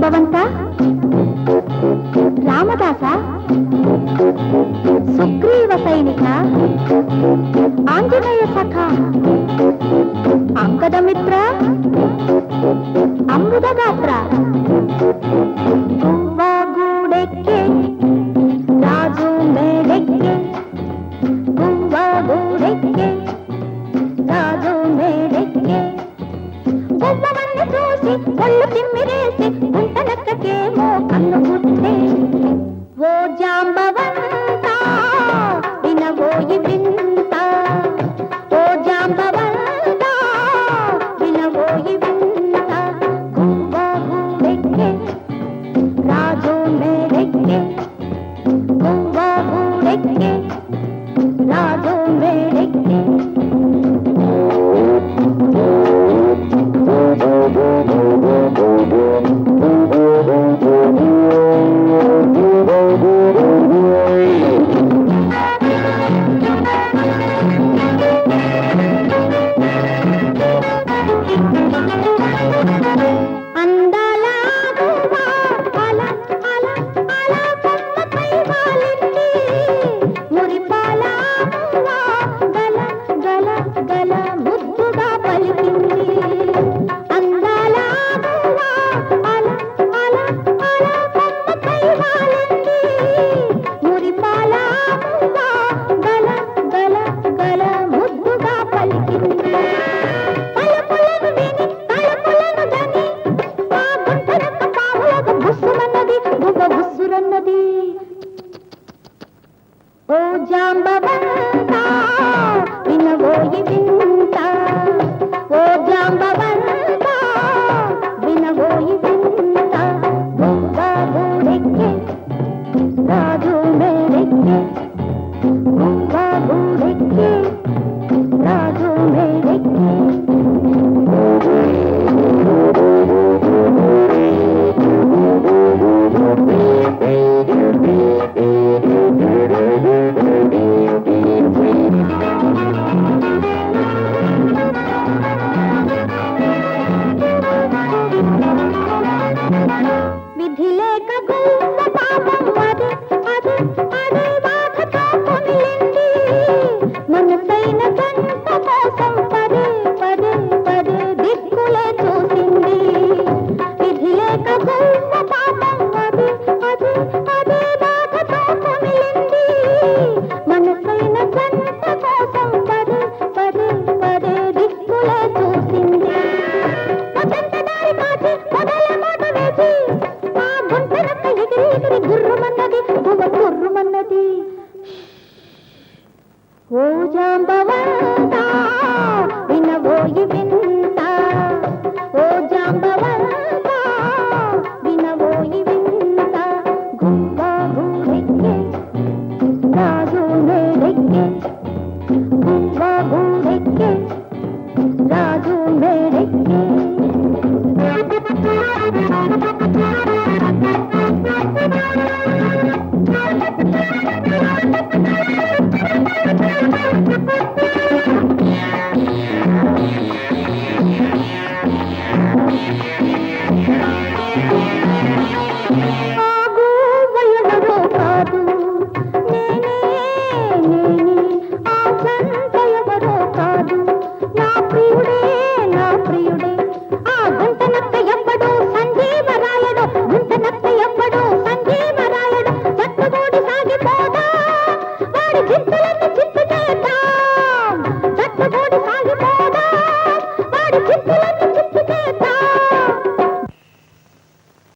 జాంబవంత రామదాస సుగ్రీవ సైనిక ఆంజనేయ సఖ అంగదమిత్ర అమృతగాత్ర గువ్వగూడెక్కే రాజు మేడెక్కే గువ్వగూడెక్కే రాజు మేడెక్కే గువ్వవన్ని చూసి ఒళ్ళు తిమ్మిరేసి గుంటనక్కకేమో కన్ను గుట్టే ఓ జాంబవంత వినవోయి వింత ఓ జాంబవంత వినవోయి వింత గువ్వగూడెక్కే రాజు మేడెక్కే గువ్వగూడెక్కే రాజు మేడెక్కే ఓ జాంబవంత వినవోయి వింత ఓ జాంబవంత వినవోయి వింత గువ్వగూడెక్కే రాజు మేడెక్కే గువ్వగూడెక్కే రాజు మేడెక్కే విధి లేక గువ్వ పాపం అదే అదే అదే బాధతో పొమిలింది మనసైన గంట కోసం పదే పదే పదే దిక్కులే చూసింది విధి లేక గువ్వ పాపం అదే అదే అదే బాధతో పొమిలింది మనసైన గంట కోసం పదే పదే పదే దిక్కులే చూసింది అదంత దారి కాచి మొదల మాట వేసి ఆ గుంటనక్క ఎగిరి ఎగిరి గుర్రుమన్నది గువ్వ గుర్రుమన్నది ఓ జాంబవంత వినవోయి వింత ఓ జాంబవంత వినవోయి వింత గువ్వగూడెక్కే రాజు మేడెక్కే గువ్వగూడెక్కే రాజు మేడెక్కే ఆగు వయవరో కాదు నేనే నేనే ఆ సంత ఎవరో కాదు నా ప్రియుడే నా ప్రియుడే ఆ గుంటనక్క ఎవ్వడో సంజీవరాయడో గుంటనక్క ఎవ్వడో సంజీవరాయడో జట్టుగూడి సాగిపోదా వాడి జిత్తులన్నీ చిత్తు చేద్దాం జట్టుగూడి సాగిపోదా వాడి జిత్తులన్నీ